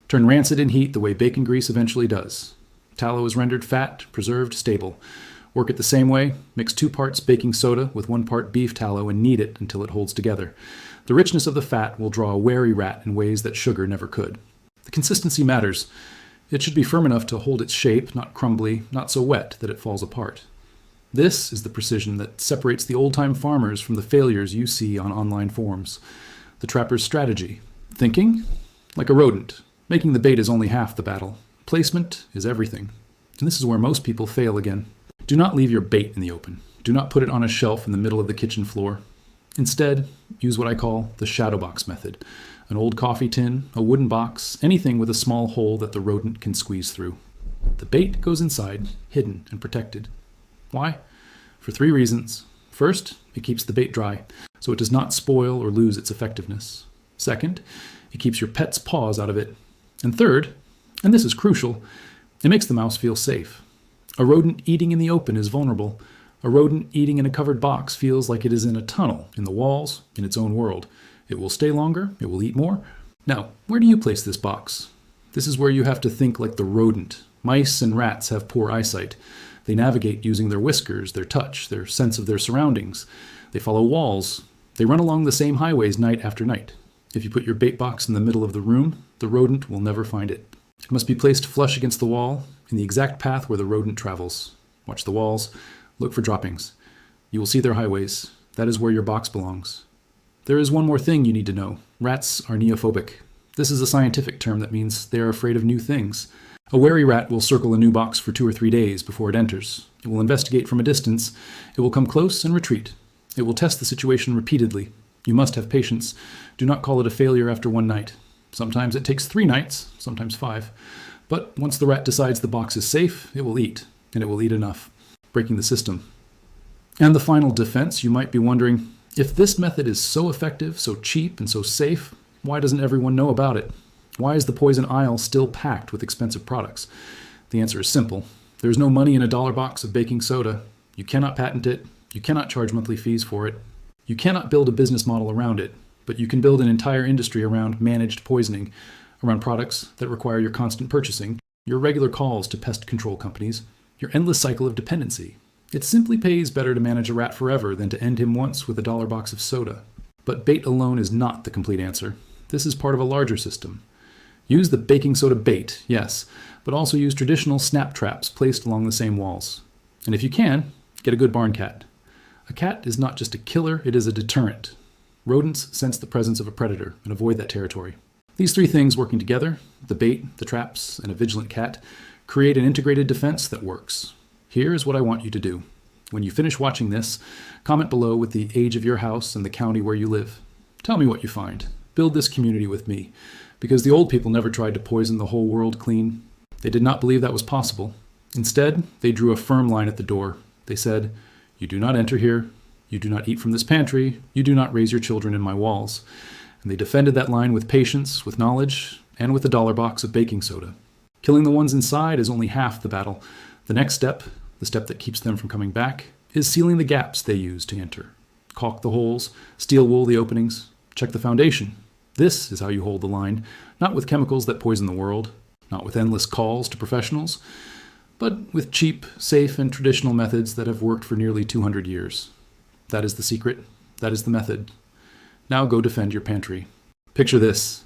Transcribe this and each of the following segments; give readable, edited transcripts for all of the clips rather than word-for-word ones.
Turn rancid in heat the way bacon grease eventually does. Tallow is rendered fat, preserved, stable. Work it the same way. Mix 2 parts baking soda with 1 part beef tallow and knead it until it holds together. The richness of the fat will draw a wary rat in ways that sugar never could. The consistency matters. It should be firm enough to hold its shape, not crumbly, not so wet that it falls apart. This is the precision that separates the old-time farmers from the failures you see on online forums. The trapper's strategy. Thinking? Like a rodent. Making the bait is only half the battle. Placement is everything. And this is where most people fail again. Do not leave your bait in the open. Do not put it on a shelf in the middle of the kitchen floor. Instead, use what I call the shadow box method. An old coffee tin, a wooden box, anything with a small hole that the rodent can squeeze through. The bait goes inside, hidden and protected. Why? For 3 reasons. First, it keeps the bait dry, so it does not spoil or lose its effectiveness. Second, it keeps your pet's paws out of it. And third, and this is crucial, it makes the mouse feel safe. A rodent eating in the open is vulnerable. A rodent eating in a covered box feels like it is in a tunnel, in the walls, in its own world. It will stay longer, it will eat more. Now, where do you place this box? This is where you have to think like the rodent. Mice and rats have poor eyesight. They navigate using their whiskers, their touch, their sense of their surroundings. They follow walls. They run along the same highways night after night. If you put your bait box in the middle of the room, the rodent will never find it. It must be placed flush against the wall, in the exact path where the rodent travels. Watch the walls. Look for droppings. You will see their highways. That is where your box belongs. There is one more thing you need to know. Rats are neophobic. This is a scientific term that means they are afraid of new things. A wary rat will circle a new box for 2 or 3 days before it enters. It will investigate from a distance. It will come close and retreat. It will test the situation repeatedly. You must have patience. Do not call it a failure after 1 night. Sometimes it takes 3 nights, sometimes 5. But once the rat decides the box is safe, it will eat, and it will eat enough, breaking the system. And the final defense, you might be wondering, if this method is so effective, so cheap, and so safe, why doesn't everyone know about it? Why is the poison aisle still packed with expensive products? The answer is simple. There's no money in a $1 box of baking soda. You cannot patent it. You cannot charge monthly fees for it. You cannot build a business model around it, but you can build an entire industry around managed poisoning, around products that require your constant purchasing, your regular calls to pest control companies, your endless cycle of dependency. It simply pays better to manage a rat forever than to end him once with a $1 box of soda. But bait alone is not the complete answer. This is part of a larger system. Use the baking soda bait, yes, but also use traditional snap traps placed along the same walls. And if you can, get a good barn cat. A cat is not just a killer, it is a deterrent. Rodents sense the presence of a predator and avoid that territory. These 3 things working together, the bait, the traps, and a vigilant cat, create an integrated defense that works. Here is what I want you to do. When you finish watching this, comment below with the age of your house and the county where you live. Tell me what you find. Build this community with me. Because the old people never tried to poison the whole world clean. They did not believe that was possible. Instead, they drew a firm line at the door. They said, "You do not enter here. You do not eat from this pantry. You do not raise your children in my walls." And they defended that line with patience, with knowledge, and with a $1 box of baking soda. Killing the ones inside is only half the battle. The next step, the step that keeps them from coming back, is sealing the gaps they use to enter. Caulk the holes, steel wool the openings, check the foundation. This is how you hold the line, not with chemicals that poison the world, not with endless calls to professionals, but with cheap, safe, and traditional methods that have worked for nearly 200 years. That is the secret. That is the method. Now go defend your pantry. Picture this.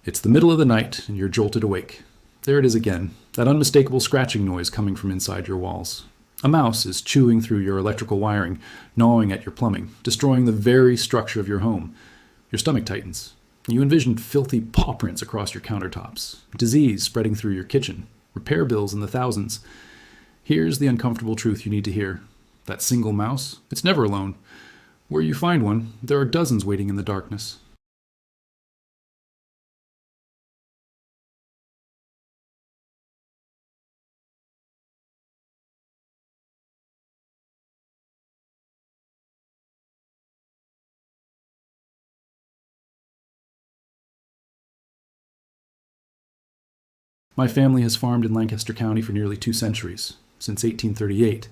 It's the middle of the night and you're jolted awake. There it is again, that unmistakable scratching noise coming from inside your walls. A mouse is chewing through your electrical wiring, gnawing at your plumbing, destroying the very structure of your home. Your stomach tightens. You envision filthy paw prints across your countertops, disease spreading through your kitchen, repair bills in the thousands. Here's the uncomfortable truth you need to hear. That single mouse, it's never alone. Where you find one, there are dozens waiting in the darkness. My family has farmed in Lancaster County for nearly 2 centuries. Since 1838,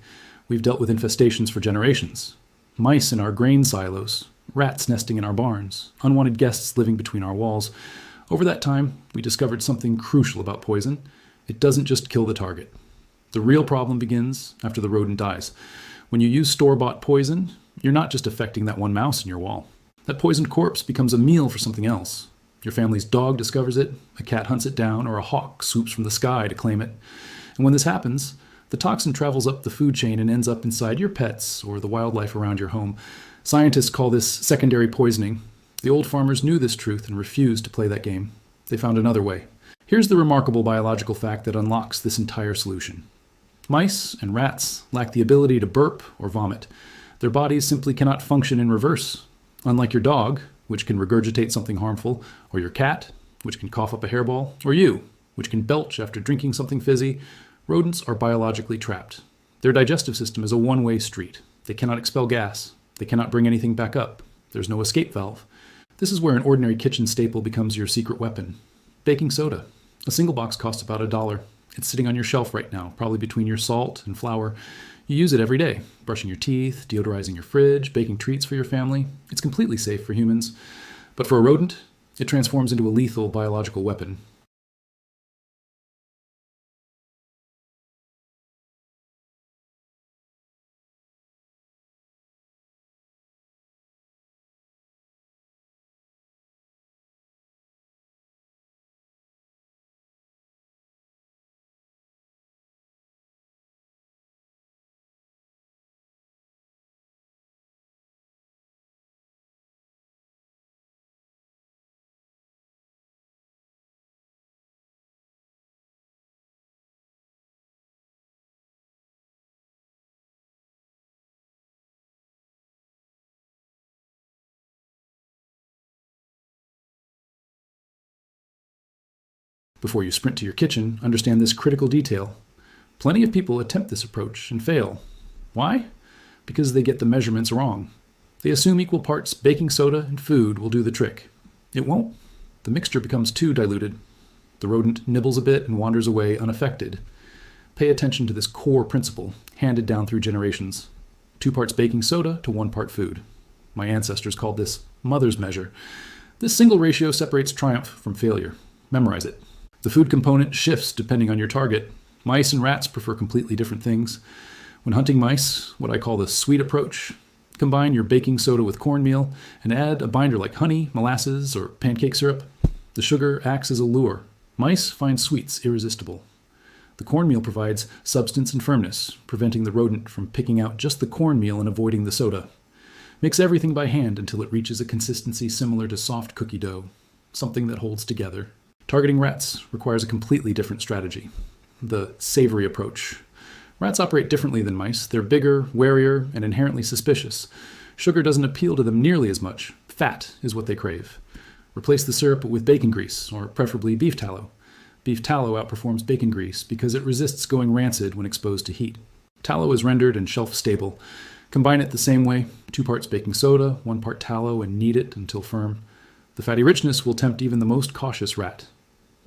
we've dealt with infestations for generations. Mice in our grain silos, rats nesting in our barns, unwanted guests living between our walls. Over that time, we discovered something crucial about poison. It doesn't just kill the target. The real problem begins after the rodent dies. When you use store-bought poison, you're not just affecting that one mouse in your wall. That poisoned corpse becomes a meal for something else. Your family's dog discovers it, a cat hunts it down, or a hawk swoops from the sky to claim it. And when this happens, the toxin travels up the food chain and ends up inside your pets or the wildlife around your home. Scientists call this secondary poisoning. The old farmers knew this truth and refused to play that game. They found another way. Here's the remarkable biological fact that unlocks this entire solution. Mice and rats lack the ability to burp or vomit. Their bodies simply cannot function in reverse. Unlike your dog, which can regurgitate something harmful, or your cat, which can cough up a hairball, or you, which can belch after drinking something fizzy, rodents are biologically trapped. Their digestive system is a one-way street. They cannot expel gas. They cannot bring anything back up. There's no escape valve. This is where an ordinary kitchen staple becomes your secret weapon. Baking soda. A single box costs about $1. It's sitting on your shelf right now, probably between your salt and flour. You use it every day, brushing your teeth, deodorizing your fridge, baking treats for your family. It's completely safe for humans. But for a rodent, it transforms into a lethal biological weapon. Before you sprint to your kitchen, understand this critical detail. Plenty of people attempt this approach and fail. Why? Because they get the measurements wrong. They assume equal parts baking soda and food will do the trick. It won't. The mixture becomes too diluted. The rodent nibbles a bit and wanders away unaffected. Pay attention to this core principle, handed down through generations. 2 parts baking soda to 1 part food. My ancestors called this mother's measure. This single ratio separates triumph from failure. Memorize it. The food component shifts depending on your target. Mice and rats prefer completely different things. When hunting mice, what I call the sweet approach, combine your baking soda with cornmeal and add a binder like honey, molasses, or pancake syrup. The sugar acts as a lure. Mice find sweets irresistible. The cornmeal provides substance and firmness, preventing the rodent from picking out just the cornmeal and avoiding the soda. Mix everything by hand until it reaches a consistency similar to soft cookie dough, something that holds together. Targeting rats requires a completely different strategy. The savory approach. Rats operate differently than mice. They're bigger, warier, and inherently suspicious. Sugar doesn't appeal to them nearly as much. Fat is what they crave. Replace the syrup with bacon grease, or preferably beef tallow. Beef tallow outperforms bacon grease because it resists going rancid when exposed to heat. Tallow is rendered and shelf-stable. Combine it the same way, 2 parts baking soda, 1 part tallow, and knead it until firm. The fatty richness will tempt even the most cautious rat.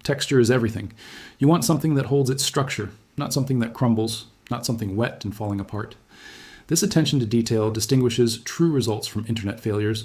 Texture is everything. You want something that holds its structure, not something that crumbles, not something wet and falling apart. This attention to detail distinguishes true results from internet failures.